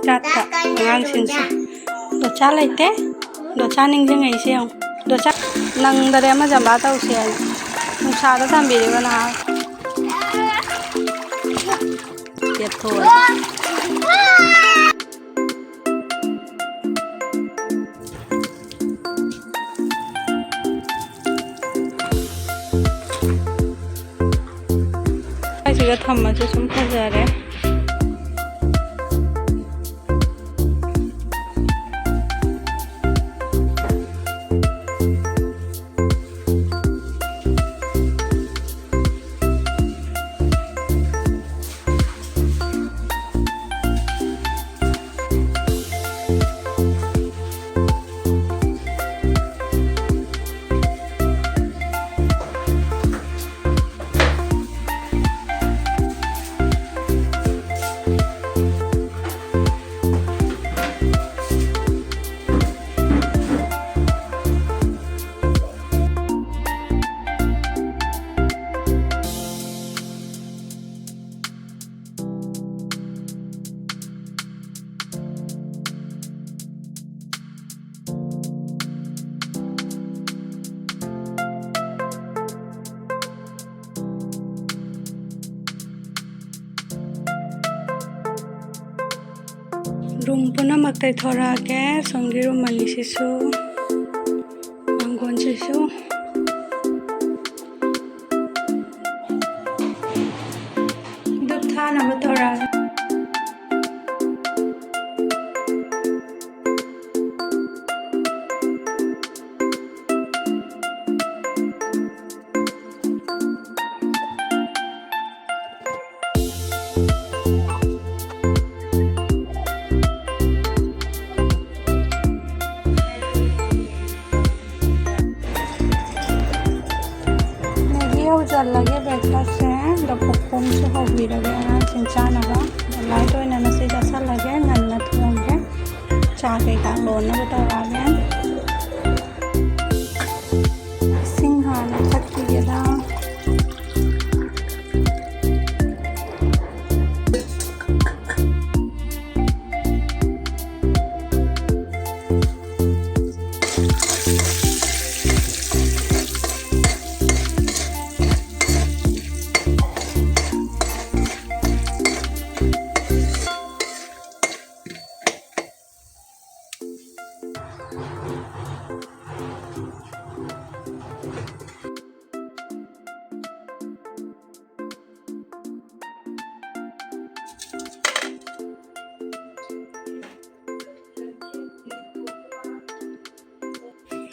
जाता आगांसिंसे दचा लेते दचा निंजिंगैसे दचा नंदरे अमा जंबा तौसे नुंसादा थंबिरेबा ना पेथोय सिगा थम्मसे सुम फजरे रूम पुनमक तैथोराके सोंगी रूम मनिसिसु मांगोनसिसु दुप थानबो तोरा लगे ब्रेकफास्ट से दपुम से होगी लगे चानगा लाइट से जैसा लगे नन्ना थोंगे चा कई लोन तौरागे सिंहाना थकीदा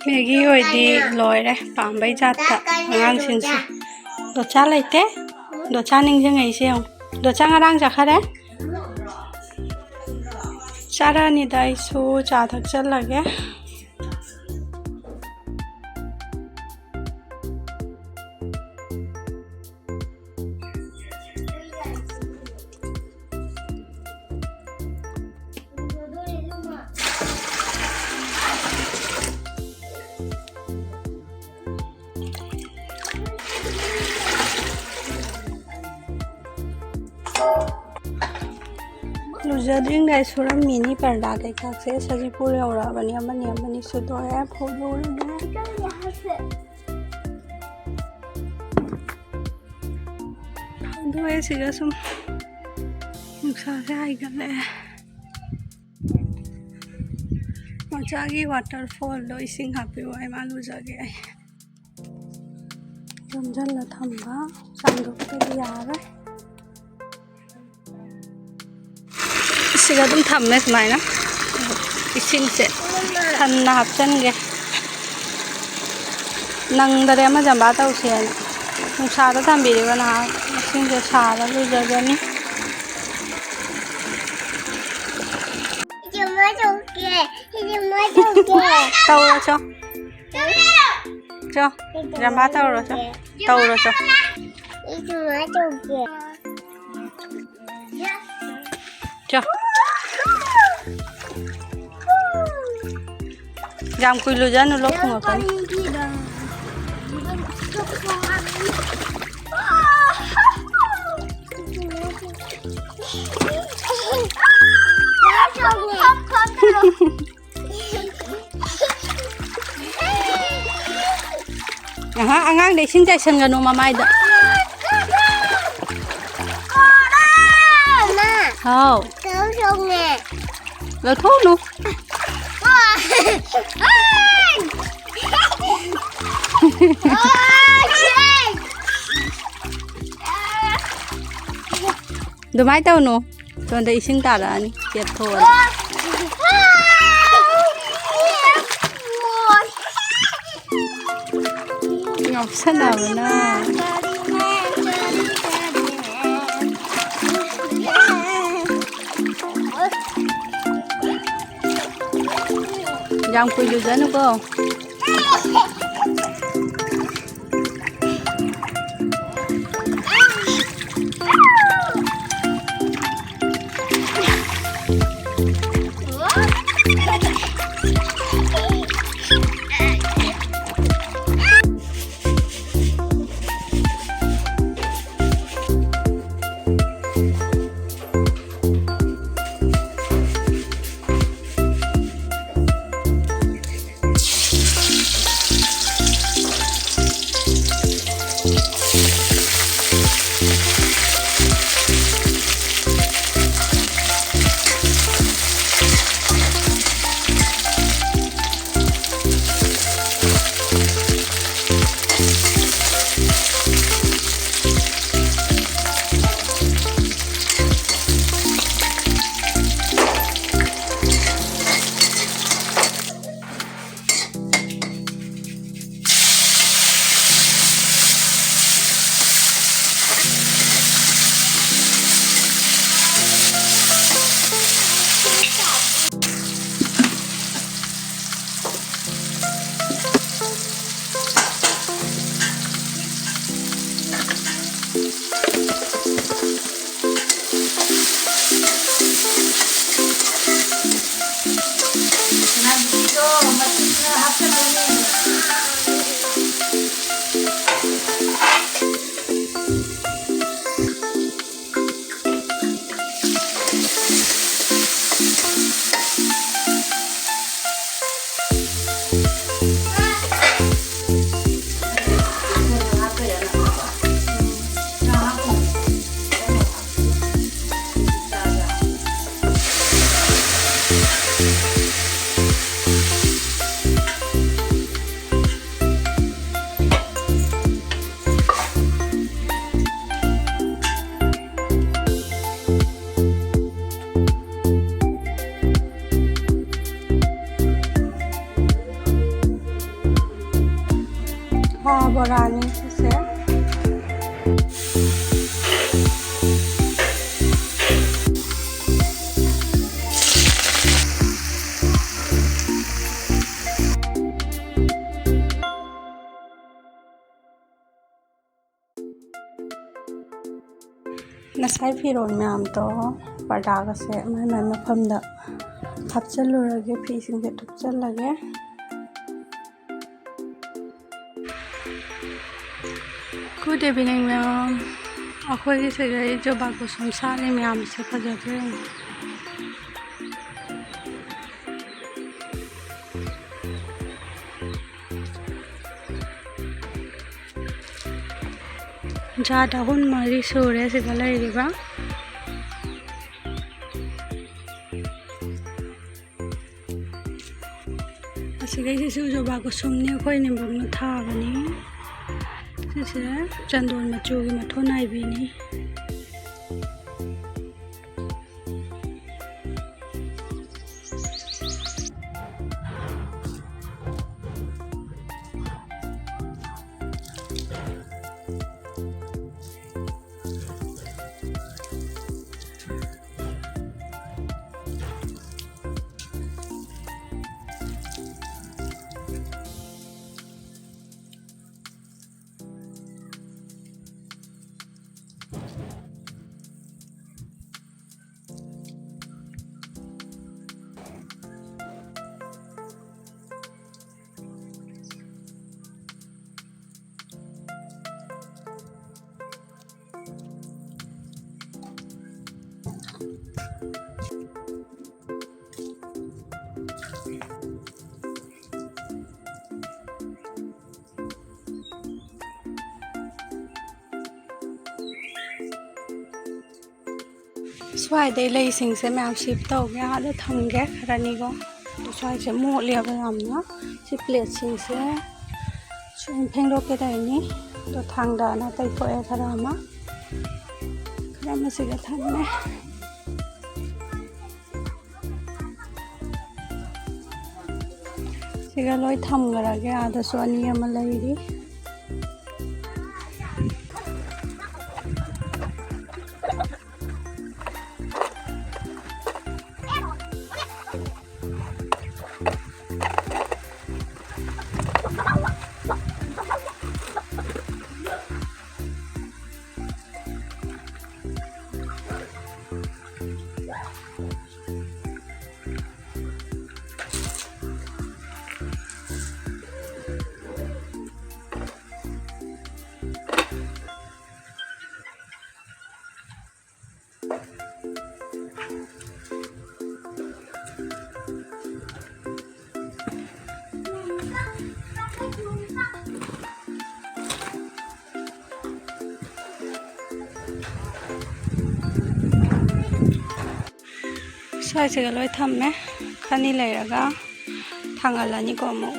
मैगी होइदी लोइरे पांबाय जाता आगांसिंसे दचा लेते दचा निंजिंगैसे दचा ngarang जाखारे चारानिदा आइसु चा थक्चलगे लुजद्रिंग गाइसुरा मिनी पर्दा कैका से सजीपुर यौराबनी अमनी सुदोए फोदोरने दोए सिगा सुम नुक्सा से आइगले मचागी वाटरफॉल दो इसिंग हापिवाय मालुजागे जमजल थंबा सांदोक्ते यारे सिगा तुम थम्मे सुमाइना इसिंग से थन्ना हापचनगे नंदरे अमा जंबा तौसे नुंसादा थंबिरेबा ना इसिंग से सारा लुजगनी tàu cho làm ba tàu rồi cho cho làm quy lừa nó lúc không có Angang để xin chạy sân gần nó mà mai đó. Hầu. Rồi thuốc luôn. Đồ mai tao nô. Còn đây xin ta là anh chết thôi. Ngọc sân nào vậy nè. Yang kuy juga nu ko. Borani से नसाई फिरोन में आम तो पटाख से मैं मफम हपचलुरगे फीसिंग टुपचलगे Good evening, ma'am. अखोई से गए जो बागो संसारे में आम से फजते ज़्यादा हुन मरी सूर्य से गला रिबा असिगै से जो बागो सुमने खोई ने बगनो था बनी से चंदोन मचूगी मठो नाइबीनी स्वाइदꯩ लेइसिंगसे मैम शिफ्ट तौगे आदा थमगे खरानीको स्वाइसे मोलेबा यामना सि प्लेटसिंगसे सुम फेंगदोके दाइनी तो थांगदाना तैथोए खरा मसिगा थम्मे सिगा लोय थमगरागे आदासु अनि अमा लैरी स्वाइसेगा लोय थम्मे खानी लैरगा थांगालानिको अमुक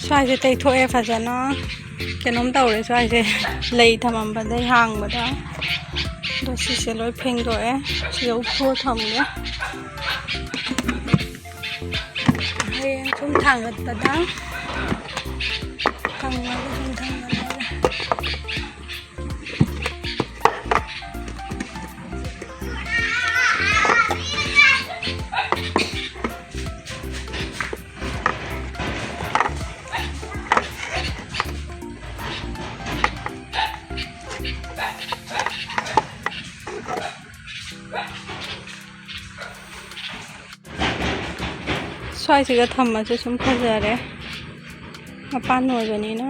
स्वाइसे तैथोए फजना केनोम तौरे स्वाइसे लई थमंबदai हांगबदा दो सिसे लोय फेंगदोए सियाव फो थमगे 좀 당했다다. 당하고 좀 당하다. स्वाइसेगा थम्मासे 좀 फजरे मपान ओइबनिना